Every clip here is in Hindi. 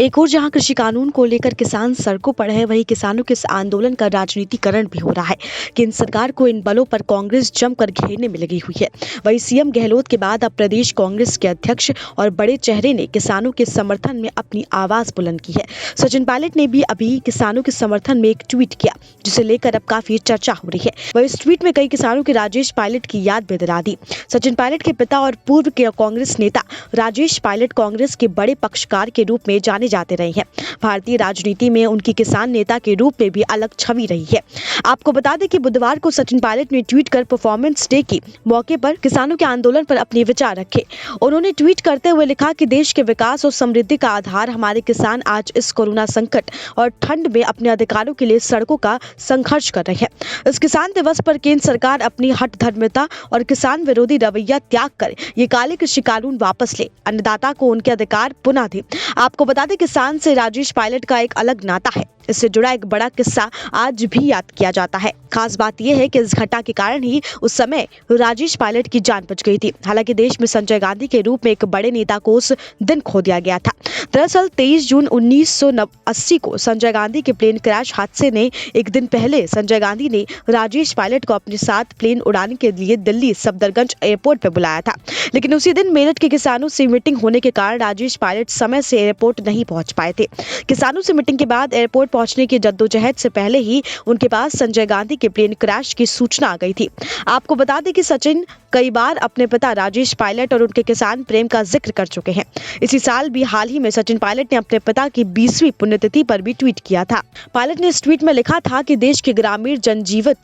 एक और जहां कृषि कानून को लेकर किसान सड़कों पर है, वहीं किसानों के इस आंदोलन का राजनीतिकरण भी हो रहा है। केंद्र सरकार को इन बलों पर कांग्रेस जमकर घेरने में लगी हुई है। वहीं सीएम गहलोत के बाद अब प्रदेश कांग्रेस के अध्यक्ष और बड़े चेहरे ने किसानों के समर्थन में अपनी आवाज बुलंद की है। सचिन पायलट ने भी अभी किसानों के समर्थन में एक ट्वीट किया, जिसे लेकर अब काफी चर्चा हो रही है। वह इस ट्वीट में कई किसानों के राजेश पायलट की याद भी दिला दी। सचिन पायलट के पिता और पूर्व के कांग्रेस नेता राजेश पायलट कांग्रेस के बड़े पक्षकार के रूप में जाने जाते रहे हैं। भारतीय राजनीति में उनकी किसान नेता के रूप में भी अलग छवि रही है। आपको बता दें कि बुधवार को सचिन पायलट ने ट्वीट कर परफॉर्मेंस डे के मौके पर किसानों के आंदोलन पर अपने विचार रखे। उन्होंने ट्वीट करते हुए लिखा कि देश के विकास और समृद्धि का आधार हमारे किसान आज इस कोरोना संकट और ठंड में अपने अधिकारों के लिए सड़कों का संघर्ष कर रहे हैं। इस किसान दिवस पर केंद्र सरकार अपनी हठधर्मिता और किसान विरोधी रवैया त्याग कर ये काले कृषि कानून वापस ले, अन्नदाता को उनके अधिकार पुनः दे। आपको बता दें किसान से राजेश पायलट का एक अलग नाता है। इससे जुड़ा एक बड़ा किस्सा आज भी याद किया जाता है। खास बात यह है कि इस घटना के कारण ही उस समय राजेश पायलट की जान बच गई थी। हालांकि देश में संजय गांधी के रूप में एक बड़े नेता को उस दिन खो दिया गया था। दरअसल 23 जून 1980 को संजय गांधी के प्लेन क्रैश हादसे ने एक दिन पहले संजय गांधी ने राजेश पायलट को अपने साथ प्लेन उड़ाने के लिए दिल्ली सफदरजंग एयरपोर्ट पर बुलाया था। लेकिन उसी दिन मेरठ के किसानों से मीटिंग होने के कारण राजेश पायलट समय से एयरपोर्ट नहीं पहुंच पाए थे। किसानों से मीटिंग के बाद एयरपोर्ट पहुंचने की जद्दोजहद से पहले ही उनके पास संजय गांधी के प्लेन क्रैश की सूचना आ गई थी। आपको बता दें कि सचिन कई बार अपने पिता राजेश पायलट और उनके किसान प्रेम का जिक्र कर चुके हैं। इसी साल भी हाल ही में सचिन पायलट ने अपने पिता की 20वीं पुण्यतिथि पर भी ट्वीट किया था। पायलट ने इस ट्वीट में लिखा था कि देश के ग्रामीण जनजीवन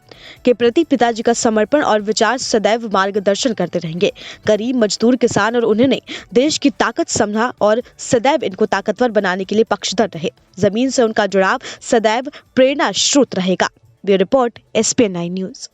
के प्रति पिताजी का समर्पण और विचार सदैव मार्गदर्शन करते रहेंगे। गरीब, मजदूर, किसान और उन्होंने देश की ताकत समझा और सदैव इनको ताकतवर बनाने के लिए पक्षधर रहे। जमीन से उनका जुड़ाव सदैव प्रेरणा स्रोत रहेगा। Bureau report, SPN9 news.